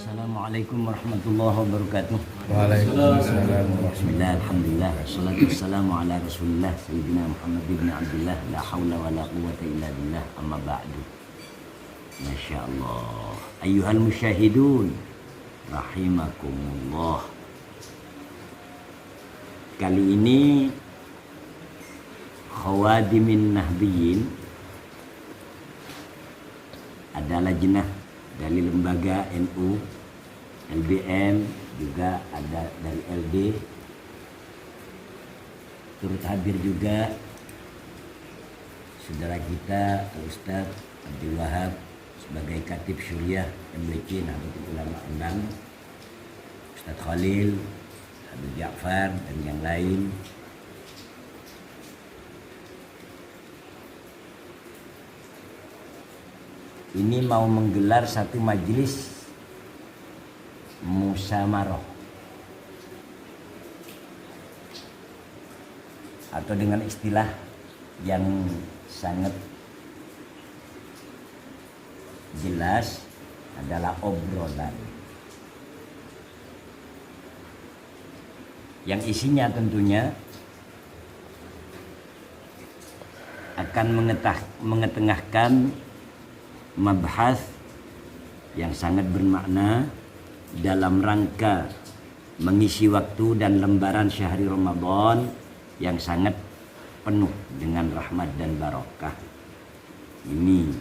Assalamualaikum warahmatullahi wabarakatuh. Waalaikumsalam. Bismillah, alhamdulillah, wassalatu wassalamu ala rasulillah Sayyidina Muhammad ibn Abdullah. La hawla wa la quwwata illa billah, amma ba'du. Masya Allah. Ayyuhal musyahidun rahimakumullah. Kali ini Khawadimin Nahdiyin adalah jenah dari lembaga NU, LBM, juga ada dari LD. Turut hadir juga saudara kita Ustaz Abdul Wahab sebagai Khatib Syuriah MBC Nahdlatul Ulama Endang, Ustaz Khalil, Habib Ja'far dan yang lain. Ini mau menggelar satu majelis musyawarah atau dengan istilah yang sangat jelas adalah obrolan yang isinya tentunya akan mengetengahkan mabhas yang sangat bermakna dalam rangka mengisi waktu dan lembaran syahri Ramadan yang sangat penuh dengan rahmat dan barokah ini.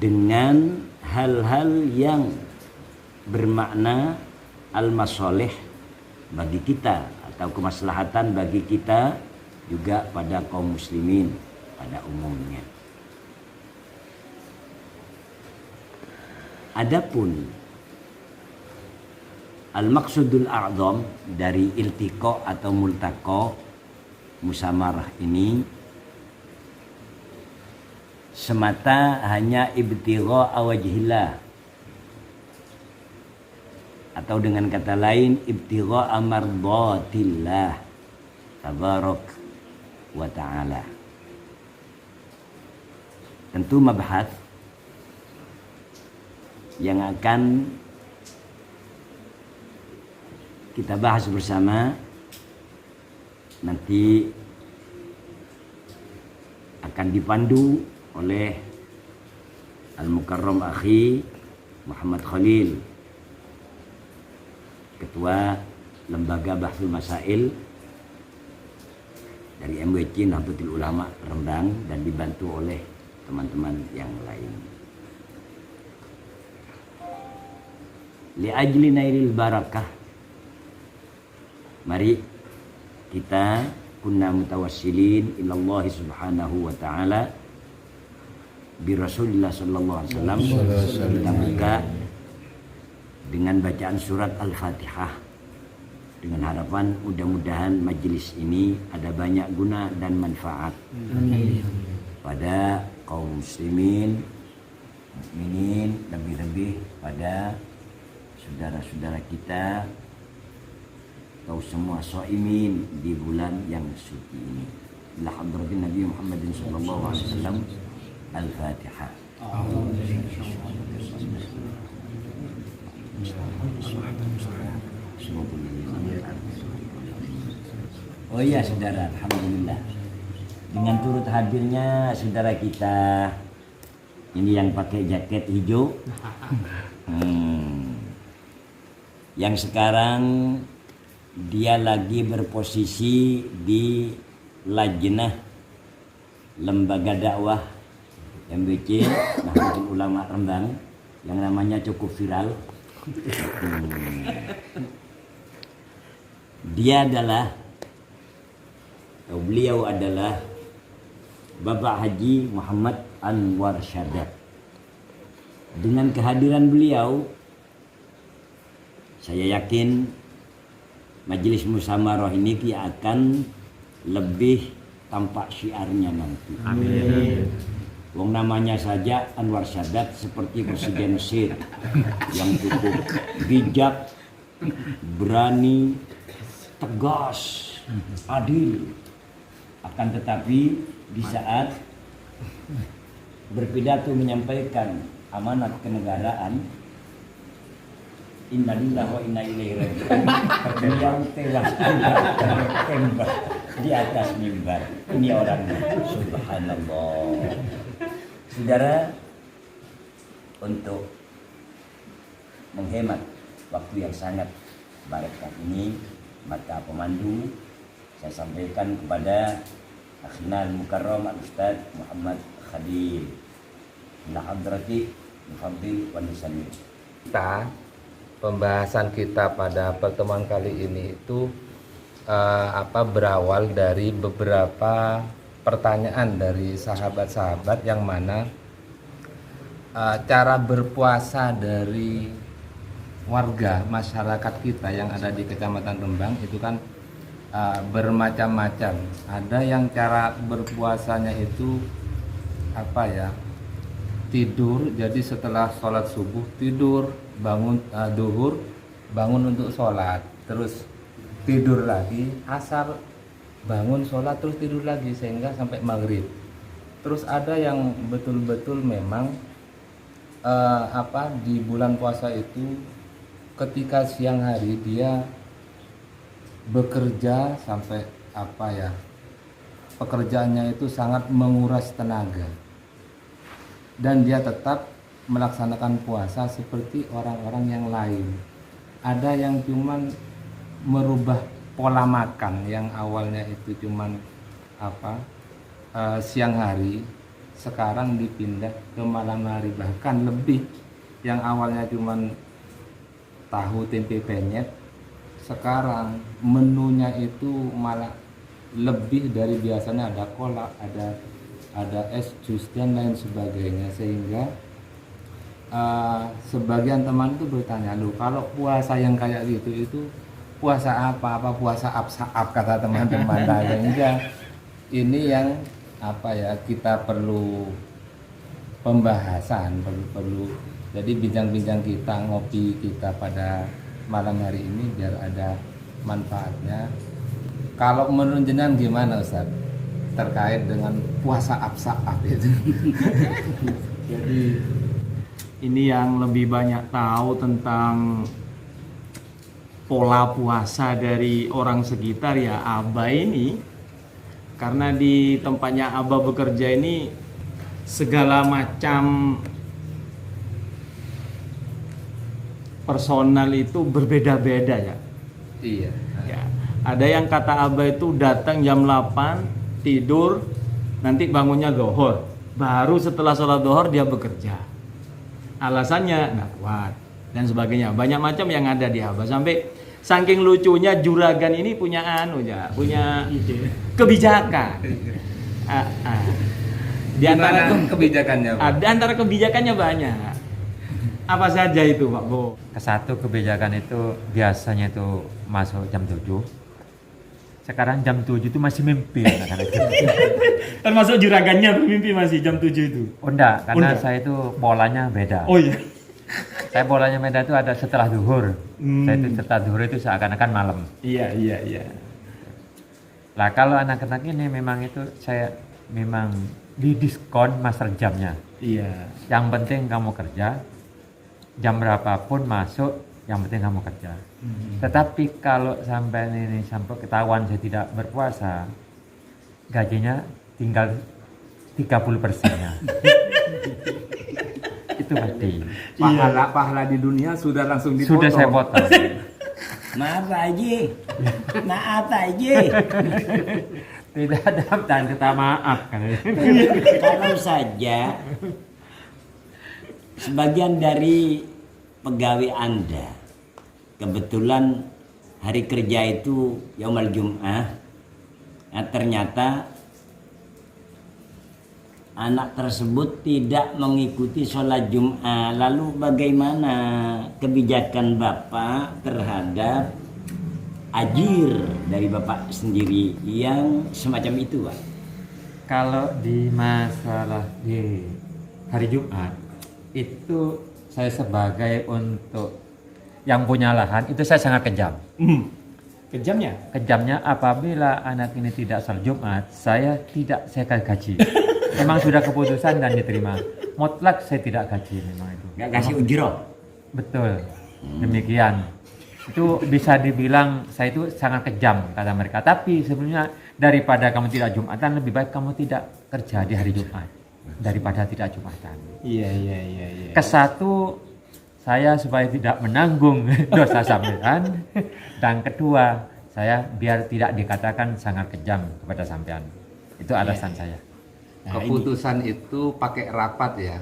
Dengan hal-hal yang bermakna al-masoleh bagi kita atau kemaslahatan bagi kita juga pada kaum muslimin pada umumnya. Adapun al-maqsudul a'zam dari iltiqa atau multaqa musamarah ini semata hanya ibtigha wajhillah atau dengan kata lain ibtigha mardatillah tabarak wa ta'ala. Tentu mabhas yang akan kita bahas bersama nanti akan dipandu oleh Al-Mukarram Akhi Muhammad Khalil, Ketua Lembaga Bahsul Masail dari MWC Nahdlatul Ulama Rembang dan dibantu oleh teman-teman yang lain. Li ajli nailil barakah, mari kita kunna mutawassilin ilallah subhanahu wa ta'ala bi Rasulillah sallallahu alaihi wasallam. Kita buka dengan bacaan surat Al-Fatihah dengan harapan mudah-mudahan majelis ini ada banyak guna dan manfaat pada kaum muslimin, mukminin, lebih-lebih pada saudara-saudara kita atau semua shaimin di bulan yang suci ini. Ila hadratin Nabi Muhammadin sallallahu alaihi wasallam. Al-Fatihah. Oh iya saudara, alhamdulillah. Dengan turut hadirnya saudara kita ini yang pakai jaket hijau, yang sekarang dia lagi berposisi di lajnah lembaga dakwah MBC Nahdlatul Ulama Rembang yang namanya cukup viral. Beliau adalah Bapak Haji Muhammad Anwar Syadat. Dengan kehadiran beliau, saya yakin majelis musyawarah ini akan lebih tampak syiarnya nanti. Amin. Wong namanya saja Anwar Syadat seperti Presiden Mesir yang cukup bijak, berani, tegas, adil. Akan tetapi di saat berpidato menyampaikan amanat kenegaraan, innalillahi wa inna ilaihi raji'un. Beliau tewas tembak di atas mimbar. Ini orangnya, subhanallah. Saudara, untuk menghemat waktu yang sangat berkah ini, maka pemandu saya sampaikan kepada Akhina Al-Mukarram Al-Ustaz Muhammad Khalil ila hadrati mufaddil wa nusallim. Pembahasan kita pada pertemuan kali ini itu berawal dari beberapa pertanyaan dari sahabat-sahabat yang mana cara berpuasa dari warga masyarakat kita yang ada di Kecamatan Rembang itu kan bermacam-macam. Ada yang cara berpuasanya itu tidur, jadi setelah sholat subuh tidur, bangun duhur, bangun untuk sholat, terus tidur lagi, asar bangun sholat, terus tidur lagi sehingga sampai maghrib. Terus ada yang betul-betul memang di bulan puasa itu ketika siang hari dia bekerja sampai pekerjaannya itu sangat menguras tenaga dan dia tetap melaksanakan puasa seperti orang-orang yang lain. Ada yang cuman merubah pola makan yang awalnya itu cuman siang hari, sekarang dipindah ke malam hari, bahkan lebih. Yang awalnya cuman tahu tempe penyet, sekarang menunya itu malah lebih dari biasanya, ada kolak, ada es jus dan lain sebagainya, sehingga sebagian teman itu bertanya, "Loh, kalau puasa yang kayak gitu itu puasa apa puasa absaab," kata teman-teman. Sehingga ini yang kita perlu pembahasan, perlu jadi bincang-bincang kita, ngopi kita pada malam hari ini biar ada manfaatnya. Kalau menurut jenengan gimana, Ustaz, terkait dengan puasa absaab itu? Jadi ini yang lebih banyak tahu tentang pola puasa dari orang sekitar ya Abah ini, karena di tempatnya Abah bekerja ini segala macam personal itu berbeda-beda ya. Iya. Ya, ada yang kata Abah itu datang jam 8, tidur, nanti bangunnya zuhur, baru setelah sholat zuhur dia bekerja. Alasannya nggak kuat dan sebagainya. Banyak macam yang ada di Abah. Sampai saking lucunya juragan ini punya punya kebijakan. Di antara kebijakannya, Pak? Ada antara kebijakannya banyak. Apa saja itu, Pak Bo? Satu kebijakan itu biasanya itu masuk jam 7. Sekarang jam 7 itu masih mimpi anak-anak itu. Termasuk juragannya bermimpi masih jam 7 itu? Oh enggak, karena enggak. saya itu polanya beda. Oh iya. Saya polanya beda itu ada setelah zuhur. Saya itu setelah zuhur itu seakan-akan malam. Iya. Lah kalau anak-anak ini memang itu saya memang didiskon master jamnya. Iya. Yang penting kamu kerja, jam berapapun masuk, yang penting kamu kerja. Tetapi kalau sampai ketahuan saya tidak berpuasa, gajinya tinggal 30%-nya. Itu pasti. Pahala di dunia sudah langsung dipotong. Sudah saya potong. Maaf aja. Tidak ada dan kata maaf kan. Kalau saja sebagian dari pegawai Anda kebetulan hari kerja itu Yaumul Jum'ah, ternyata anak tersebut tidak mengikuti sholat Jum'ah, lalu bagaimana kebijakan Bapak terhadap ajir dari Bapak sendiri yang semacam itu, Pak? Kalau di masalah di hari Jumat itu saya sebagai untuk yang punya lahan itu saya sangat kejam. Kejamnya? Kejamnya apabila anak ini tidak sholat Jumat, saya kasih gaji. memang sudah keputusan dan diterima. Mutlak saya tidak gaji memang itu. Nggak kasih ujroh. Betul. Demikian. Itu bisa dibilang saya itu sangat kejam kata mereka. Tapi sebenarnya daripada kamu tidak Jumatan, lebih baik kamu tidak kerja di hari Jumat daripada tidak Jumatan. Iya. Kesatu, saya supaya tidak menanggung dosa sampean, dan kedua saya biar tidak dikatakan sangat kejam kepada sampean. Itu alasan saya. Nah, Keputusan itu pakai rapat ya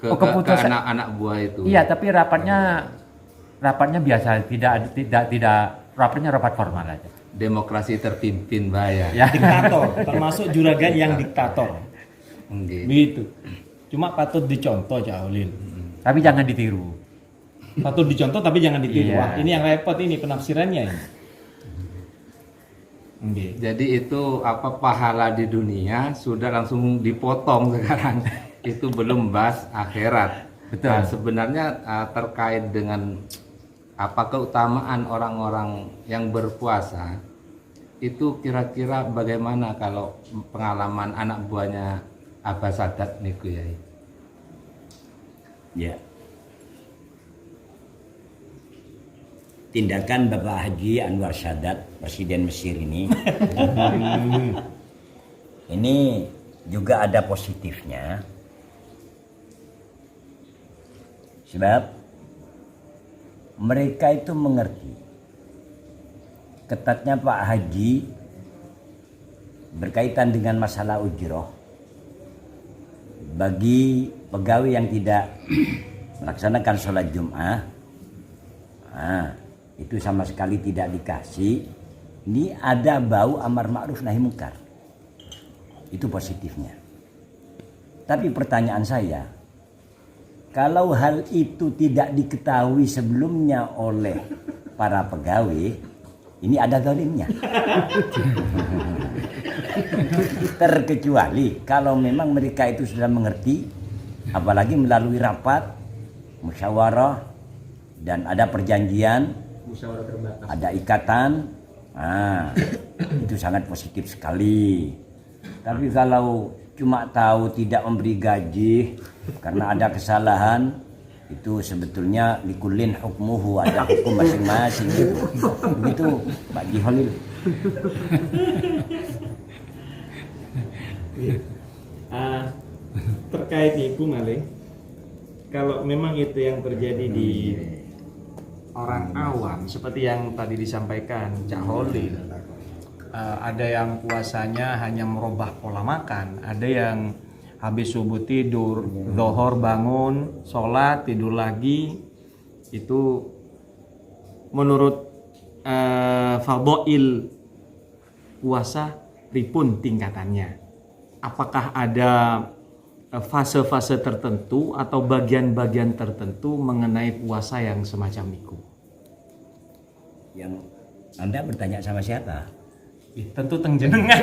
ke anak-anak buah itu. Iya, tapi rapatnya biasa, tidak rapatnya rapat formal aja. Demokrasi terpimpin bahaya. Ya. Diktator, termasuk juragan yang diktator. Nggih. Begitu. Cuma patut dicontoh Cak Holil. Tapi jangan ditiru. Patut dicontoh tapi jangan ditiru. Iya. Wah, ini yang repot ini penafsirannya ini. Nggih. Jadi itu apa pahala di dunia sudah langsung dipotong sekarang. Itu belum bahas akhirat. Betul. Nah, sebenarnya terkait dengan apa keutamaan orang-orang yang berpuasa itu kira-kira bagaimana kalau pengalaman anak buahnya Abah Sadat niku ya? Ya. Tindakan Bapak Haji Anwar Sadat, Presiden Mesir ini, ini juga ada positifnya. Sebab mereka itu mengerti ketatnya Pak Haji berkaitan dengan masalah ujroh bagi pegawai yang tidak melaksanakan sholat Jum'ah. Itu sama sekali tidak dikasih. Ini ada bau amar ma'ruf nahi munkar. Itu positifnya. Tapi pertanyaan saya, kalau hal itu tidak diketahui sebelumnya oleh para pegawai, ini ada zalimnya. Terkecuali kalau memang mereka itu sudah mengerti, apalagi melalui rapat, musyawarah, dan ada perjanjian, ada ikatan, itu sangat positif sekali. Tapi kalau cuma tahu tidak memberi gaji karena ada kesalahan, itu sebetulnya likulin hukmuhu, ada hukum masing-masing gitu. Begitu Pak Jiholil. Terkait itu Maling, kalau memang itu yang terjadi di orang awam seperti yang tadi disampaikan Cak Holil, ada yang puasanya hanya merubah pola makan, ada yang habis subuh tidur, zuhur bangun, sholat, tidur lagi. Itu menurut fadhail puasa pripun tingkatannya? Apakah ada fase-fase tertentu atau bagian-bagian tertentu mengenai puasa yang semacam itu? Yang Anda bertanya sama siapa? Tentu tengjenengan.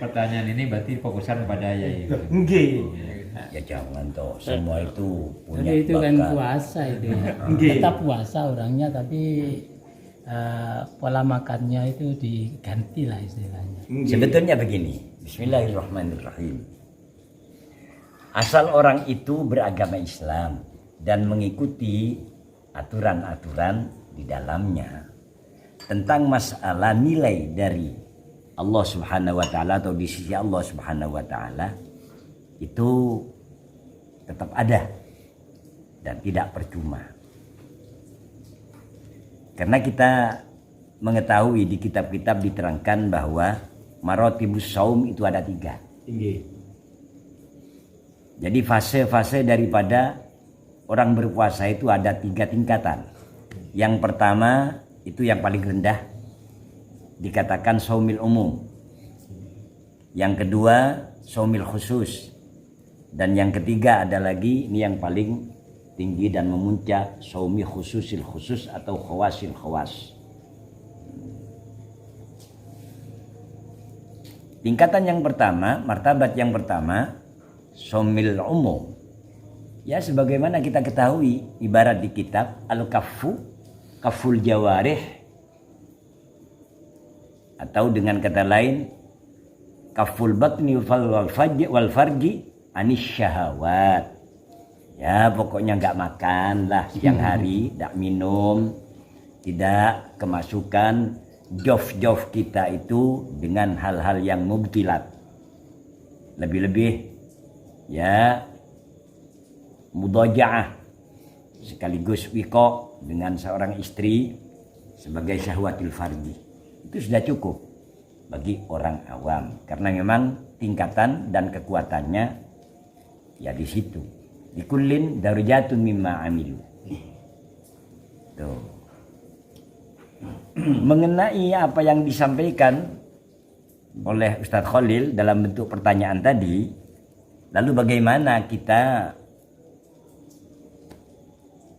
Pertanyaan ini berarti fokusan pada Yai. Nggih. Ya jangan toh, semua itu punya Jadi itu kan bakat. puasa itu ya. Nggih. Tetap puasa orangnya tapi pola makannya itu diganti lah istilahnya. Sebetulnya begini, Bismillahirrahmanirrahim. Asal orang itu beragama Islam dan mengikuti aturan-aturan di dalamnya tentang masalah nilai dari Allah Subhanahu wa taala atau di sisi Allah Subhanahu wa taala, itu tetap ada dan tidak percuma. Karena kita mengetahui di kitab-kitab diterangkan bahwa maratibus saum itu ada 3. Nggih. Jadi fase-fase daripada orang berpuasa itu ada 3 tingkatan. Yang pertama itu yang paling rendah, dikatakan saumil umum. Yang kedua saumil khusus. Dan yang ketiga ada lagi, ini yang paling tinggi dan memuncak, saumi khususil khusus atau khawasil khawas. Tingkatan yang pertama, martabat yang pertama, saumil umum. Ya sebagaimana kita ketahui, ibarat di kitab al-kaffu, kaful jawarih, Atau dengan kata lain, kaful batni wal farji anis syahawat. Ya pokoknya nggak makan lah siang hari, tidak minum, tidak kemasukan jof kita itu dengan hal-hal yang mubtilat. Lebih-lebih ya mudaja'ah sekaligus wiko dengan seorang istri sebagai syahwatil farji. Itu sudah cukup bagi orang awam karena memang tingkatan dan kekuatannya ya di situ. Likullin darajatun mimma amilu. Tuh. Mengenai apa yang disampaikan oleh Ustadz Khalil dalam bentuk pertanyaan tadi, lalu bagaimana kita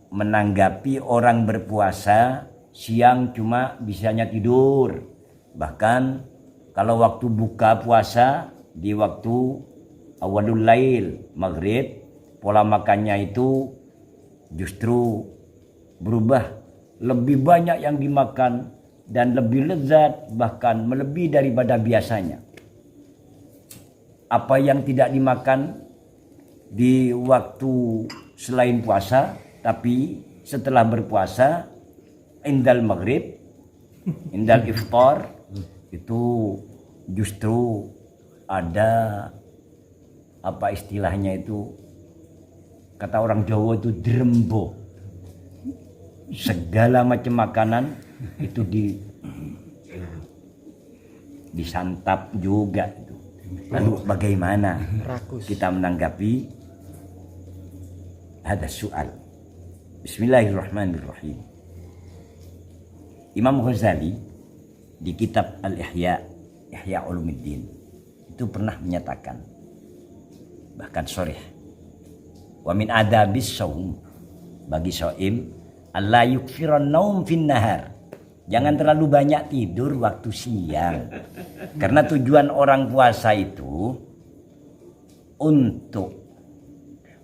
menanggapi orang berpuasa siang cuma bisanya tidur, bahkan kalau waktu buka puasa di waktu awalul lail maghrib pola makannya itu justru berubah, lebih banyak yang dimakan dan lebih lezat, bahkan melebihi daripada biasanya. Apa yang tidak dimakan di waktu selain puasa, tapi setelah berpuasa, indal maghrib, indal iftar, itu justru ada apa istilahnya itu, kata orang Jawa itu drembo. Segala macam makanan itu disantap juga itu. Lalu bagaimana kita menanggapi ada soal? Bismillahirrahmanirrahim. Imam Ghazali di kitab Al-Ihya, Ihya Ulumuddin itu pernah menyatakan, bahkan sharih, wa min adabis shaum, bagi shaim alla yukfiran naum fin nahar, jangan terlalu banyak tidur waktu siang. Karena tujuan orang puasa itu untuk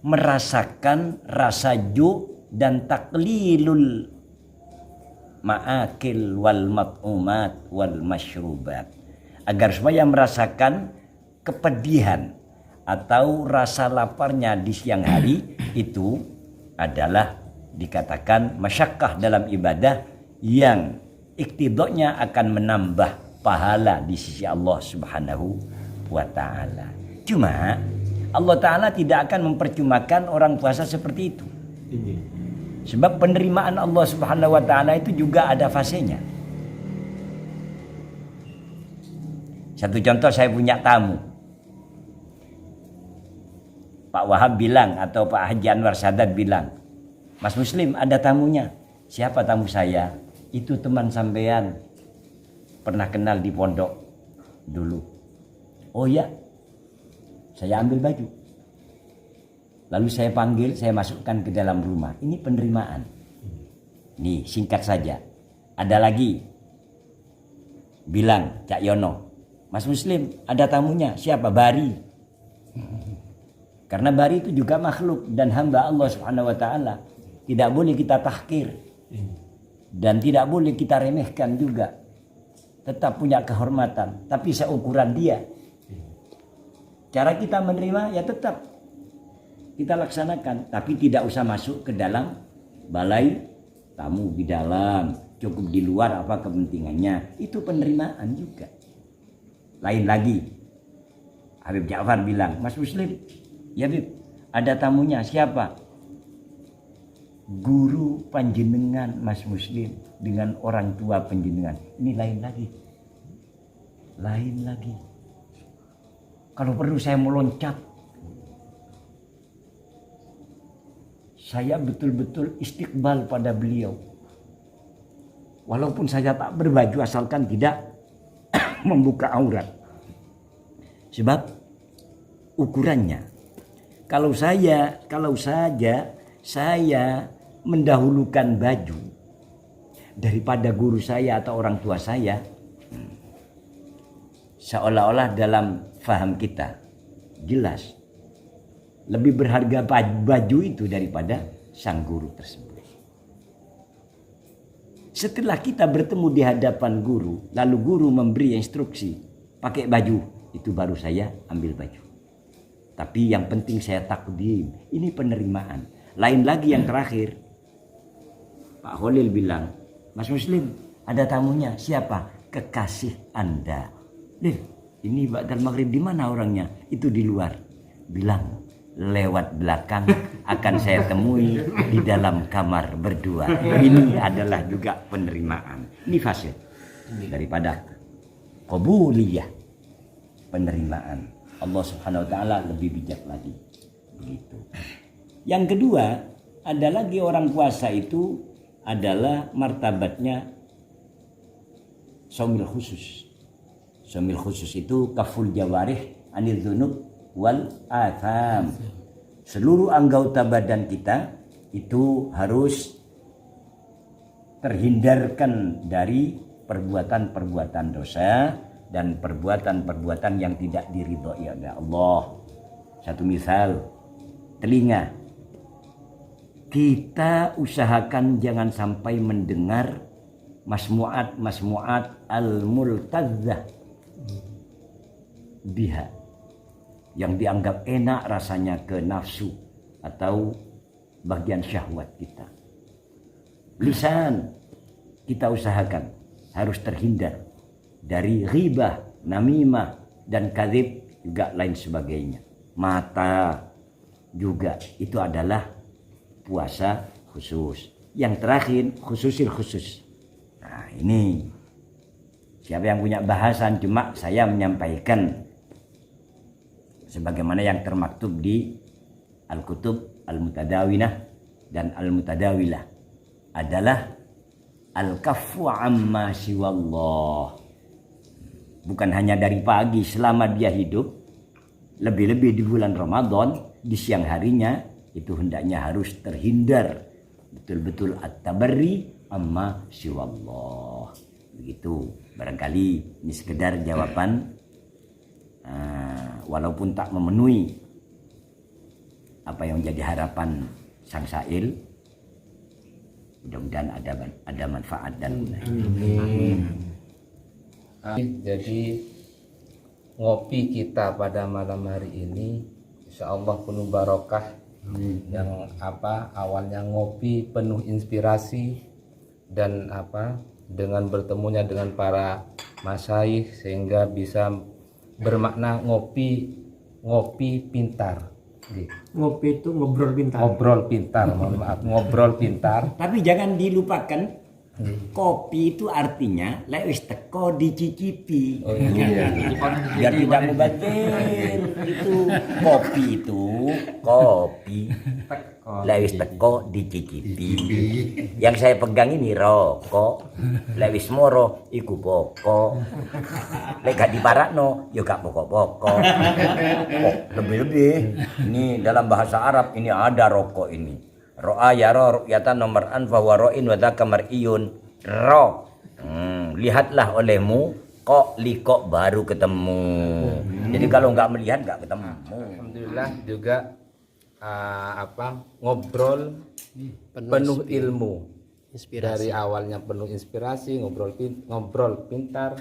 merasakan rasa ju' dan taklilul ma'akil wal mat'umat wal masyrubat, agar supaya merasakan kepedihan atau rasa laparnya di siang hari. Itu adalah dikatakan masyakkah dalam ibadah yang iktidoknya akan menambah pahala di sisi Allah Subhanahu wa ta'ala. Cuma Allah ta'ala tidak akan mempercumakan orang puasa seperti itu. Sebab penerimaan Allah Subhanahu wa ta'ala itu juga ada fasenya. Satu contoh, saya punya tamu. Pak Wahab bilang atau Pak Haji Anwar Sadat bilang, Mas Muslim ada tamunya. Siapa tamu saya? Itu teman sampean, pernah kenal di pondok dulu. Oh ya, saya ambil baju, lalu saya panggil, saya masukkan ke dalam rumah. Ini penerimaan. Nih singkat saja. Ada lagi bilang Cak Yono, Mas Muslim ada tamunya. Siapa? Bari. Karena Bari itu juga makhluk dan hamba Allah Subhanahu wa ta'ala. Tidak boleh kita tahkir dan tidak boleh kita remehkan juga. Tetap punya kehormatan, tapi seukuran dia. Cara kita menerima ya tetap kita laksanakan, tapi tidak usah masuk ke dalam balai tamu di dalam, cukup di luar apa kepentingannya. Itu penerimaan juga. Lain lagi, Habib Ja'far bilang, Mas Muslim, ya Habib, ada tamunya. Siapa? Guru panjenengan Mas Muslim dengan orang tua panjenengan. Ini lain lagi. Lain lagi. Kalau perlu saya mau loncat. Saya betul-betul istiqbal pada beliau. Walaupun saya tak berbaju asalkan tidak membuka aurat. Sebab ukurannya. Kalau saja saya mendahulukan baju daripada guru saya atau orang tua saya, seolah-olah dalam faham kita jelas lebih berharga baju itu daripada sang guru tersebut. Setelah kita bertemu di hadapan guru, lalu guru memberi instruksi, pakai baju, itu baru saya ambil baju. Tapi yang penting saya takdim, ini penerimaan. Lain lagi yang terakhir, Pak Khalil bilang, Mas Muslim, ada tamunya, siapa? Kekasih Anda. Lil, ini ba'dal maghrib di mana orangnya? Itu di luar. Bilang, lewat belakang akan saya temui di dalam kamar berdua. Ini adalah juga penerimaan. Ini fase daripada qabuliyah, penerimaan. Allah Subhanahu wa taala lebih bijak lagi. Begitu. Yang kedua, ada lagi orang puasa itu adalah martabatnya shaumil khusus. Shaumil khusus itu kaful jawarih anil dzunub wal atham. Seluruh anggota badan kita itu harus terhindarkan dari perbuatan-perbuatan dosa dan perbuatan-perbuatan yang tidak diridhoi oleh Allah. Satu misal, telinga. Kita usahakan jangan sampai mendengar masmu'at al-multadzah biha, yang dianggap enak rasanya ke nafsu atau bagian syahwat kita. Lisan kita usahakan harus terhindar dari ghibah, namimah, dan kadzib juga lain sebagainya. Mata juga itu adalah puasa khusus. Yang terakhir khususil khusus. Nah ini siapa yang punya bahasan, cuma saya menyampaikan sebagaimana yang termaktub di Al-Kutub Al-Mutadawinah dan Al-Mutadawilah adalah al-kaffu amma siwallah. Bukan hanya dari pagi selama dia hidup, lebih-lebih di bulan Ramadan, di siang harinya itu hendaknya harus terhindar betul-betul at-tabarri amma siwallah. Begitu. Barangkali ini sekedar jawaban walaupun tak memenuhi apa yang menjadi harapan sang sail, mudah-mudahan ada manfaat dan Jadi ngopi kita pada malam hari ini insya Allah penuh barokah. Yang awalnya ngopi penuh inspirasi dan dengan bertemunya dengan para masyayikh sehingga bisa bermakna ngopi pintar. Ngopi itu ngobrol pintar. Ngobrol pintar. Tapi jangan dilupakan, kopi itu artinya lewis teko dicicipi. Oh, iya. Biar tidak mubazir. Itu kopi lewis teko dicicipi. Yang saya pegang ini rokok, lewis moro iku pokok. Lek gak diparakno yo gak pokok-pokok. Lebih-lebih ini dalam bahasa Arab ini ada rokok ini. Ro'a yara ru'yatan nomor an fawaro'in wadaka mar'iyun. Lihatlah olehmu kok likok baru ketemu. Jadi kalau nggak melihat nggak ketemu. Alhamdulillah juga ngobrol penuh ilmu. Dari awalnya penuh inspirasi, ngobrol pintar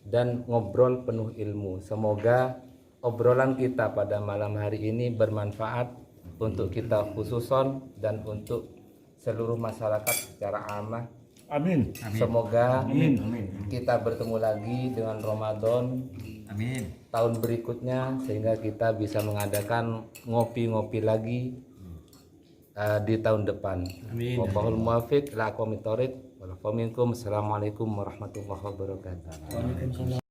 dan ngobrol penuh ilmu. Semoga obrolan kita pada malam hari ini bermanfaat untuk kita khususon dan untuk seluruh masyarakat secara amah. Amin. Semoga kita bertemu lagi dengan Ramadan tahun berikutnya sehingga kita bisa mengadakan ngopi-ngopi lagi di tahun depan. Wallahul muwaffiq ila aqwamit thoriq. Assalamualaikum warahmatullahi wabarakatuh.